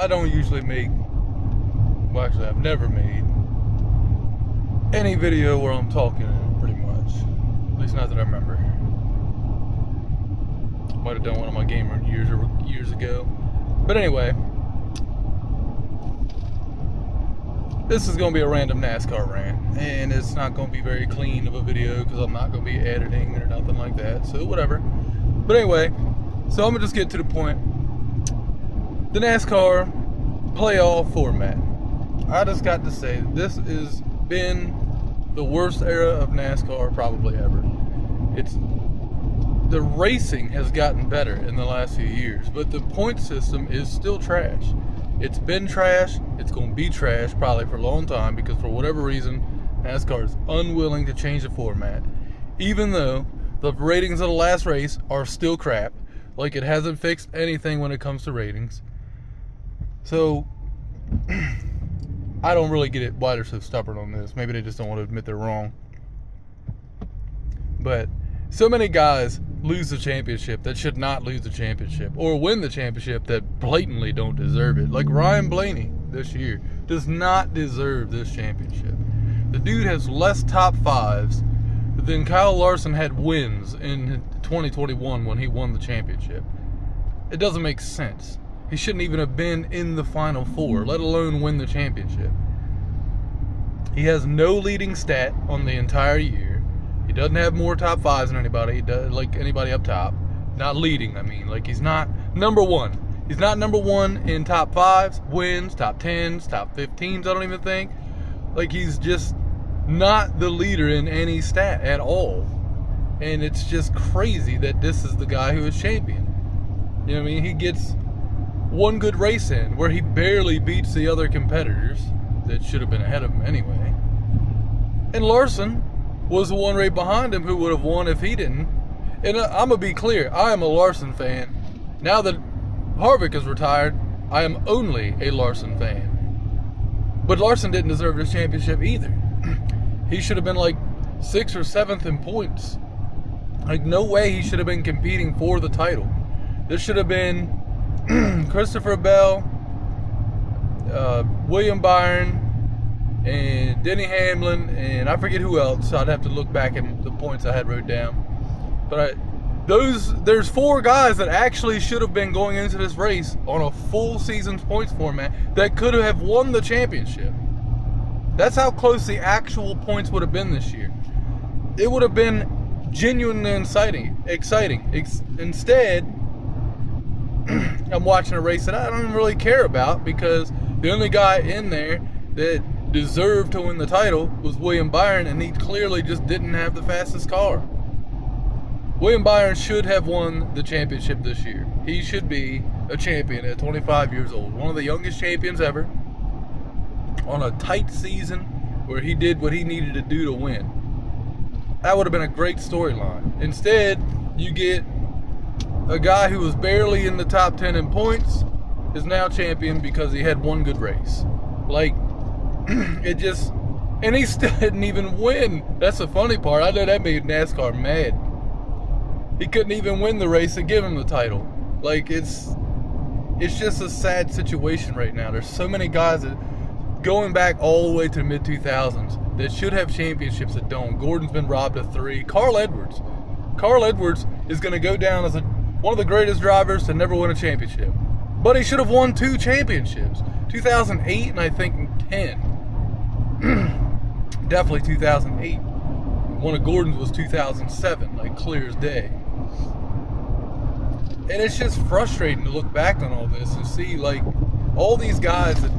I don't usually make, well actually I've never made any video where I'm talking pretty much. At least not that I remember. Might have done one of my game run years ago. But anyway, this is going to be a random NASCAR rant, and it's not going to be very clean of a video because I'm not going to be editing or nothing like that, so whatever. But anyway, so I'm going to just get to the point. The NASCAR playoff format. I just got to say, this has been the worst era of NASCAR probably ever. The racing has gotten better in the last few years, but the point system is still trash. It's been trash. It's going to be trash probably for a long time because for whatever reason, NASCAR is unwilling to change the format. Even though the ratings of the last race are still crap. Like, it hasn't fixed anything when it comes to ratings. So, I don't really get it why they're so stubborn on this. Maybe they just don't want to admit they're wrong. But so many guys lose the championship that should not lose the championship, or win the championship that blatantly don't deserve it. Like Ryan Blaney this year does not deserve this championship. The dude has less top fives than Kyle Larson had wins in 2021 when he won the championship. It doesn't make sense. He shouldn't even have been in the Final Four, let alone win the championship. He has no leading stat on the entire year. He doesn't have more top fives than anybody. He does, like anybody up top. Not leading, I mean. Like, he's not number one. He's not number one in top fives, wins, top tens, top 15s, I don't even think. Like, he's just not the leader in any stat at all. And it's just crazy that this is the guy who is champion. You know what I mean? He gets one good race in where he barely beats the other competitors that should have been ahead of him anyway. And Larson was the one right behind him who would have won if he didn't. And I'm going to be clear, I am a Larson fan. Now that Harvick is retired, I am only a Larson fan. But Larson didn't deserve this championship either. He should have been like 6th or 7th in points. Like, no way he should have been competing for the title. This should have been Christopher Bell, William Byron, and Denny Hamlin, and I forget who else. I'd have to look back at the points I had wrote down. But there's 4 guys that actually should have been going into this race on a full season's points format that could have won the championship. That's how close the actual points would have been this year. It would have been genuinely exciting. Instead, I'm watching a race that I don't really care about because the only guy in there that deserved to win the title was William Byron, and he clearly just didn't have the fastest car. William Byron should have won the championship this year. He should be a champion at 25 years old. One of the youngest champions ever. On a tight season where he did what he needed to do to win. That would have been a great storyline. Instead, you get a guy who was barely in the top 10 in points is now champion because he had one good race. Like, it just, and he still didn't even win. That's the funny part. I know that made NASCAR mad. He couldn't even win the race to give him the title. Like, it's just a sad situation right now. There's so many guys that, going back all the way to the mid-2000s, that should have championships that don't. Gordon's been robbed of 3. Carl Edwards is going to go down as one of the greatest drivers to never win a championship. But he should have won 2 championships. 2008 and I think 10. Definitely 2008. One of Gordon's was 2007, like clear as day. And it's just frustrating to look back on all this and see, like, all these guys that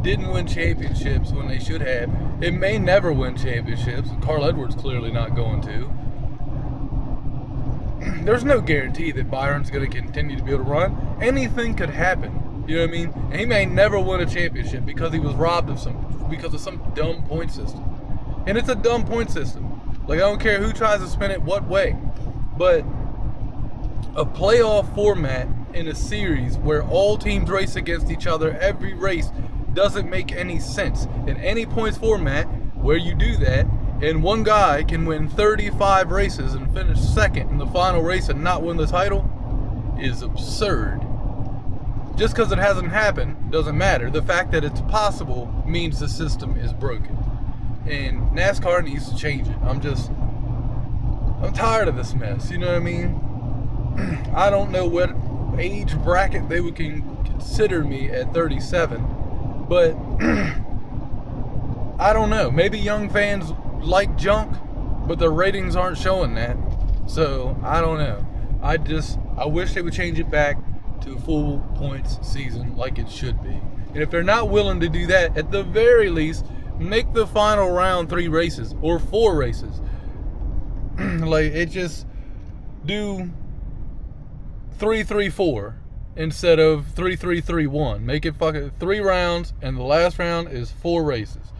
didn't win championships when they should have. It may never win championships. Carl Edwards clearly not going to. There's no guarantee that Byron's going to continue to be able to run. Anything could happen. You know what I mean? And he may never win a championship because he was robbed of because of some dumb point system. And it's a dumb point system. Like, I don't care who tries to spin it what way. But a playoff format in a series where all teams race against each other every race doesn't make any sense. In any points format where you do that, and one guy can win 35 races and finish second in the final race and not win the title, is absurd. just because it hasn't happened doesn't matter. The fact that it's possible means the system is broken. And NASCAR needs to change it. I'm tired of this mess, you know what I mean? I don't know what age bracket they would consider me at 37, but I don't know. Maybe young fans like junk, but the ratings aren't showing that. So, I don't know. I wish they would change it back to a full points season like it should be. And if they're not willing to do that, at the very least, make the final round 3 races or 4 races. Like, it just do 3-3-4 instead of 3-3-3-1. Make it fucking 3 rounds, and the last round is 4 races.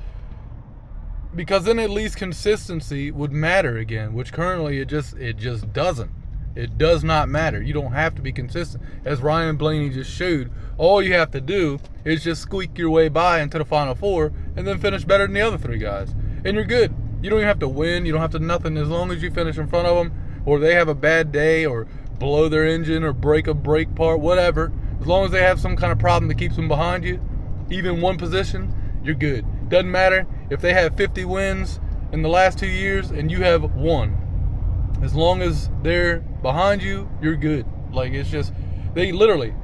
Because then at least consistency would matter again, which currently it just doesn't. It does not matter. You don't have to be consistent. As Ryan Blaney just showed, all you have to do is just squeak your way by into the final 4 and then finish better than the other 3 guys. And you're good. You don't even have to win. You don't have to nothing. As long as you finish in front of them, or they have a bad day, or blow their engine, or break a brake part, whatever. As long as they have some kind of problem that keeps them behind you, even one position, you're good. Doesn't matter if they have 50 wins in the last 2 years and you have 1. As long as they're behind you, you're good. Like, it's just, they literally,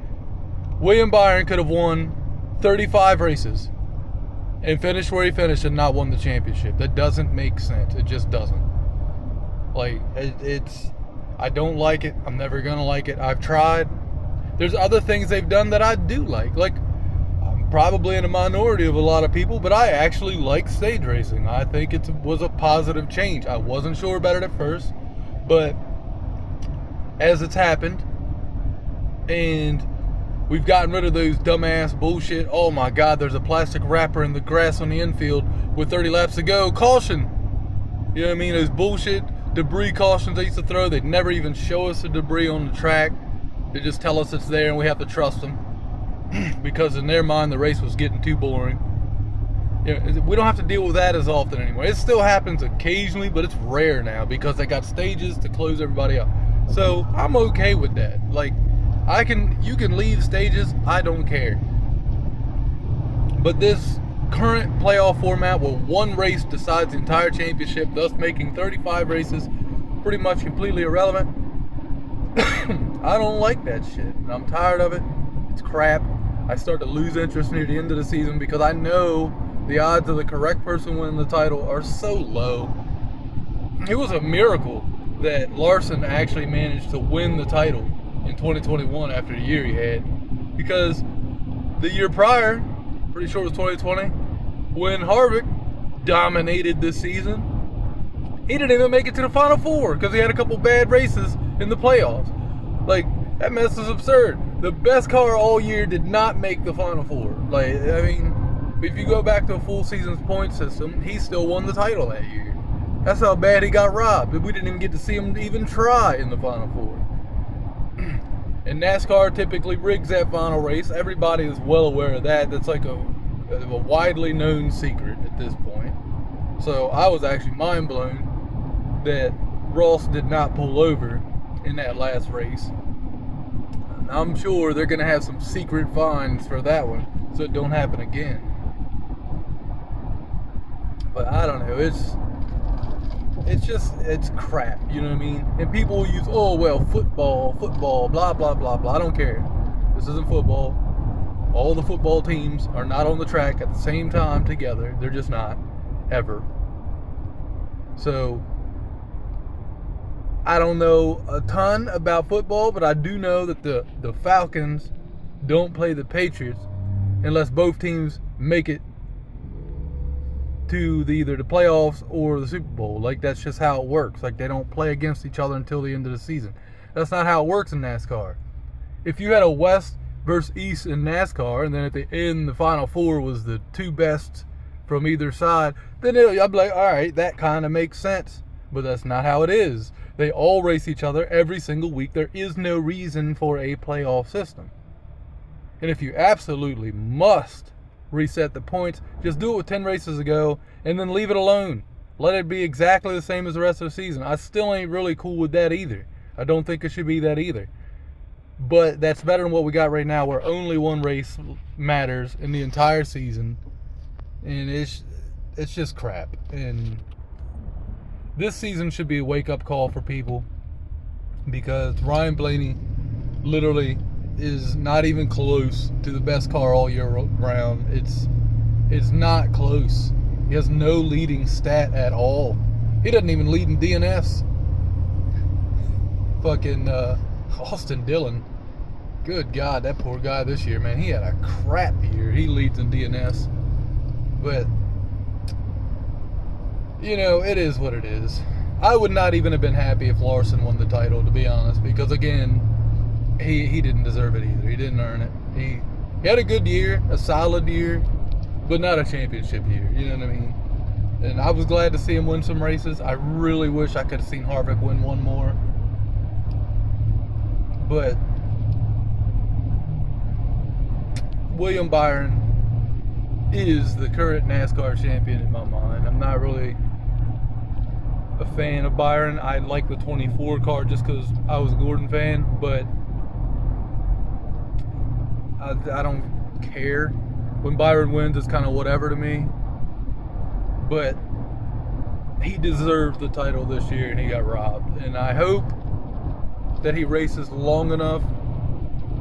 William Byron could have won 35 races and finished where he finished and not won the championship. That doesn't make sense. It just doesn't. Like, I don't like it. I'm never going to like it. I've tried. There's other things they've done that I do like. Like, I'm probably in a minority of a lot of people, but I actually like stage racing. I think it was a positive change. I wasn't sure about it at first, but as it's happened, and we've gotten rid of those dumbass bullshit. Oh my God, there's a plastic wrapper in the grass on the infield with 30 laps to go. Caution! You know what I mean? Those bullshit debris cautions they used to throw. They'd never even show us the debris on the track. They just tell us it's there and we have to trust them. Because in their mind, the race was getting too boring. You know, we don't have to deal with that as often anymore. It still happens occasionally, but it's rare now because they got stages to close everybody up. So I'm okay with that. Like, you can leave stages, I don't care. But this current playoff format where one race decides the entire championship, thus making 35 races pretty much completely irrelevant, I don't like that shit. I'm tired of it. It's crap. I start to lose interest near the end of the season because I know the odds of the correct person winning the title are so low. It was a miracle that Larson actually managed to win the title in 2021 after the year he had, because the year prior, pretty sure it was 2020, when Harvick dominated this season, he didn't even make it to the Final Four because he had a couple bad races in the playoffs. Like, that mess is absurd. The best car all year did not make the Final Four. Like, I mean, if you go back to a full season's point system, he still won the title that year. That's how bad he got robbed. We didn't even get to see him even try in the Final Four. And NASCAR typically rigs that final race. Everybody is well aware of that. That's like a widely known secret at this point. So I was actually mind blown that Ross did not pull over in that last race. And I'm sure they're going to have some secret fines for that one so it don't happen again. But I don't know. It's crap, you know what I mean? And people will use, oh, well, football, blah, blah, blah, blah. I don't care. This isn't football. All the football teams are not on the track at the same time together. They're just not, ever. So, I don't know a ton about football, but I do know that the Falcons don't play the Patriots unless both teams make it to either the playoffs or the Super Bowl. Like, that's just how it works. Like, they don't play against each other until the end of the season. That's not how it works in NASCAR. If you had a West versus East in NASCAR, and then at the end, the Final Four was the 2 best from either side, then I'd be like, all right, that kind of makes sense. But that's not how it is. They all race each other every single week. There is no reason for a playoff system. And if you absolutely must reset the points, just do it with 10 races ago and then leave it alone. Let it be exactly the same as the rest of the season. I still ain't really cool with that either. I don't think it should be that either. But that's better than what we got right now, where only one race matters in the entire season, and it's just crap. And this season should be a wake-up call for people, because Ryan Blaney literally is not even close to the best car all year round. It's not close. He has no leading stat at all. He doesn't even lead in DNFs. Fucking Austin Dillon. Good God, that poor guy this year, man. He had a crap year. He leads in DNS. But, you know, it is what it is. I would not even have been happy if Larson won the title, to be honest. Because, again, he didn't deserve it either. He didn't earn it. He had a good year, a solid year, but not a championship year. You know what I mean? And I was glad to see him win some races. I really wish I could have seen Harvick win one more. But William Byron is the current NASCAR champion in my mind. I'm not really a fan of Byron. I like the 24 car just because I was a Gordon fan, but I don't care. When Byron wins, it's kind of whatever to me. But he deserved the title this year, and he got robbed. And I hope that he races long enough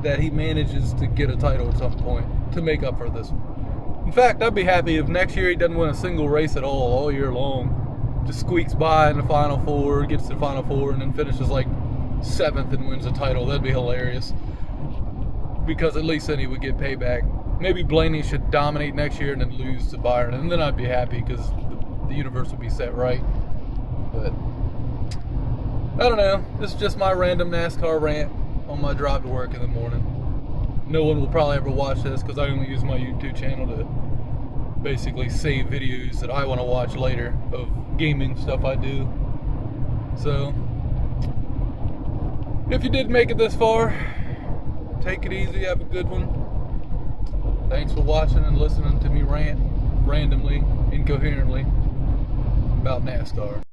that he manages to get a title at some point to make up for this one. In fact, I'd be happy if next year he doesn't win a single race at all year long. Just squeaks by in the Final Four, gets to the Final Four, and then finishes like 7th and wins a title. That'd be hilarious. Because at least then he would get payback. Maybe Blaney should dominate next year and then lose to Byron, and then I'd be happy because the universe would be set right. But I don't know. This is just my random NASCAR rant on my drive to work in the morning. No one will probably ever watch this because I only use my YouTube channel to basically save videos that I want to watch later of gaming stuff I do. So, if you did make it this far, take it easy, have a good one. Thanks for watching and listening to me rant randomly, incoherently about NASCAR.